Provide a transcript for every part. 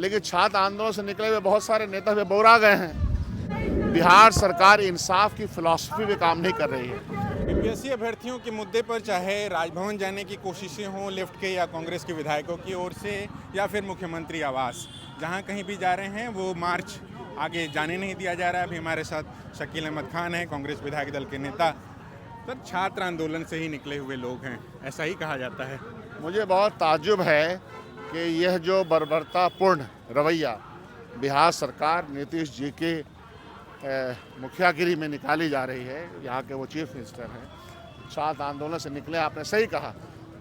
लेकिन छात्र आंदोलन से निकले हुए बहुत सारे नेता वे बोरा गए हैं। बिहार सरकार इंसाफ की फिलॉसफी पे काम नहीं कर रही है। बीपीएससी अभ्यर्थियों के मुद्दे पर चाहे राजभवन जाने की कोशिशें हों लेफ्ट के या कांग्रेस के विधायकों की ओर से या फिर मुख्यमंत्री आवास, जहां कहीं भी जा रहे हैं वो मार्च आगे जाने नहीं दिया जा रहा है। अभी हमारे साथ शकील अहमद खान है, कांग्रेस विधायक दल के नेता। सर, छात्र आंदोलन से ही निकले हुए लोग हैं, ऐसा ही कहा जाता है। मुझे बहुत ताज्जुब है कि यह जो बर्बरतापूर्ण रवैया बिहार सरकार नीतीश जी के मुखियागिरी में निकाली जा रही है। यहाँ के वो चीफ मिनिस्टर हैं। छात्र आंदोलन से निकले, आपने सही कहा,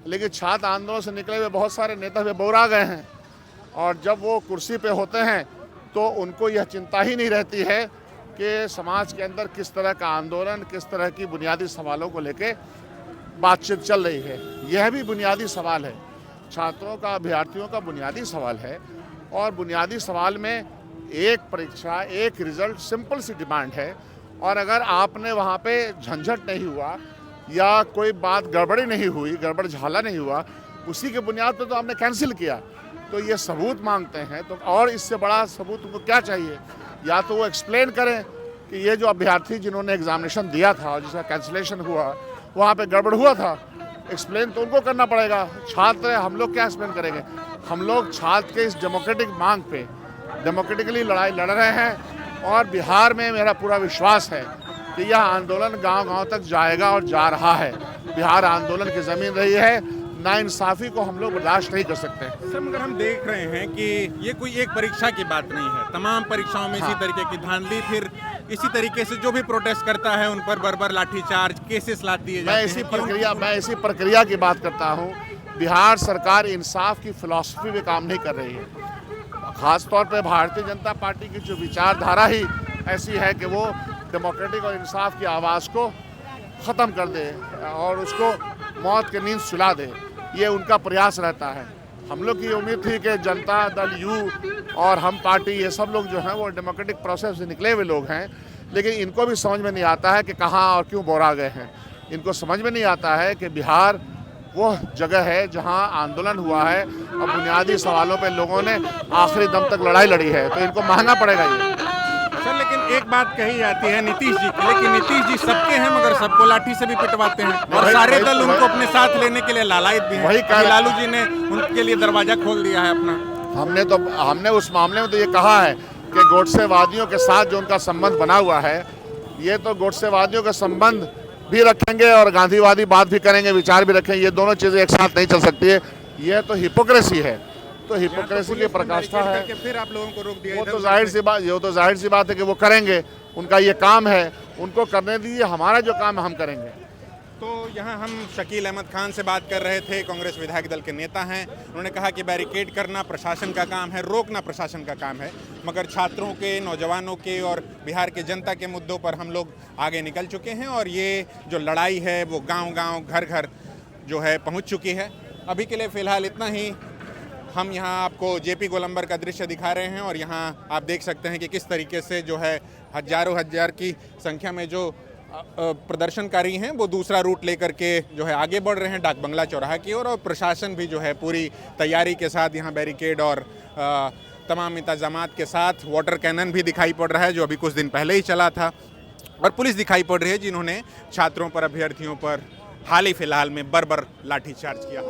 लेकिन छात्र आंदोलन से निकले हुए बहुत सारे नेता वे बोरा गए हैं और जब वो कुर्सी पे होते हैं तो उनको यह चिंता ही नहीं रहती है कि समाज के अंदर किस तरह का आंदोलन, किस तरह की बुनियादी सवालों को लेके बातचीत चल रही है। यह भी बुनियादी सवाल है, छात्रों का, अभ्यर्थियों का बुनियादी सवाल है। और बुनियादी सवाल में एक परीक्षा, एक रिजल्ट, सिंपल सी डिमांड है। और अगर आपने वहाँ पे झंझट नहीं हुआ या कोई बात गड़बड़ी नहीं हुई, गड़बड़ झाला नहीं हुआ, उसी के बुनियाद पर तो आपने कैंसिल किया, तो ये सबूत मांगते हैं। तो और इससे बड़ा सबूत उनको क्या चाहिए? या तो वो एक्सप्लेन करें कि ये जो अभ्यर्थी जिन्होंने एग्जामिनेशन दिया था और जिसका कैंसिलेशन हुआ, वहाँ पे गड़बड़ हुआ था, एक्सप्लेन तो उनको करना पड़ेगा। छात्र हम लोग क्या एक्सप्लेन करेंगे? हम लोग छात्र के इस डेमोक्रेटिक मांग पे डेमोक्रेटिकली लड़ाई लड़ रहे हैं और बिहार में मेरा पूरा विश्वास है कि यह आंदोलन गांव-गांव तक जाएगा और जा रहा है। बिहार आंदोलन की ज़मीन रही है, नाइंसाफ़ी को हम लोग बर्दाश्त नहीं कर सकते। सर, मगर हम देख रहे हैं कि ये कोई एक परीक्षा की बात नहीं है, तमाम परीक्षाओं में इसी तरीके की धांधली, फिर इसी तरीके से जो भी प्रोटेस्ट करता है उन पर बर्बर लाठीचार्ज, केसेस लाद दिए जाते हैं। मैं इसी प्रक्रिया की बात करता हूँ। बिहार सरकार इंसाफ की फिलॉसफी पे काम नहीं कर रही है। खास तौर पे भारतीय जनता पार्टी की जो विचारधारा ही ऐसी है कि वो डेमोक्रेटिक और इंसाफ की आवाज़ को ख़त्म कर दे और उसको मौत की नींद सुला दे। ये उनका प्रयास रहता है। हम लोग की उम्मीद थी कि जनता दल यू और हम पार्टी, ये सब लोग जो हैं वो डेमोक्रेटिक प्रोसेस से निकले हुए लोग हैं, लेकिन इनको भी समझ में नहीं आता है कि कहाँ और क्यों बोरा गए हैं। इनको समझ में नहीं आता है कि बिहार वो जगह है जहाँ आंदोलन हुआ है और बुनियादी सवालों पे लोगों ने आखिरी दम तक लड़ाई लड़ी है, तो इनको महंगा पड़ेगा ये। सर, लेकिन एक बात कही जाती है नीतीश जी की, लेकिन नीतीश जी सबके हैं मगर सबको लाठी से भी पिटवाते हैं और सारे दल उनको अपने साथ लेने के लिए लालायित भी हैं। लालू जी ने उनके लिए दरवाजा खोल दिया है अपना। हमने उस मामले में तो ये कहा है कि गोडसेवादियों के साथ जो उनका संबंध बना हुआ है, ये तो गोडसेवादियों का संबंध भी रखेंगे और गांधीवादी बात भी करेंगे, विचार भी रखेंगे। ये दोनों चीज़ें एक साथ नहीं चल सकती है। ये तो हिपोक्रेसी है, तो हिपोक्रेसी की पराकाष्ठा है। फिर आप लोगों को रोक दिया। वो तो जाहिर सी बात है कि वो करेंगे, उनका ये काम है, उनको करने दीजिए। हमारा जो काम है हम करेंगे। तो यहाँ हम शकील अहमद खान से बात कर रहे थे, कांग्रेस विधायक दल के नेता हैं। उन्होंने कहा कि बैरिकेड करना प्रशासन का काम है, रोकना प्रशासन का काम है, मगर छात्रों के, नौजवानों के और बिहार के जनता के मुद्दों पर हम लोग आगे निकल चुके हैं और ये जो लड़ाई है वो गांव-गांव, घर-घर जो है पहुंच चुकी है। अभी के लिए फ़िलहाल इतना ही। हम यहाँ आपको जेपी गोलंबर का दृश्य दिखा रहे हैं और यहाँ आप देख सकते हैं कि किस तरीके से जो है हजार की संख्या में जो प्रदर्शनकारी हैं वो दूसरा रूट लेकर के जो है आगे बढ़ रहे हैं डाक बंगला चौराहा की ओर। और प्रशासन भी जो है पूरी तैयारी के साथ यहाँ बैरिकेड और तमाम इंतजामात के साथ, वाटर कैनन भी दिखाई पड़ रहा है जो अभी कुछ दिन पहले ही चला था, और पुलिस दिखाई पड़ रही है जिन्होंने छात्रों पर, अभ्यर्थियों पर हाल ही फिलहाल में बर्बर लाठीचार्ज किया।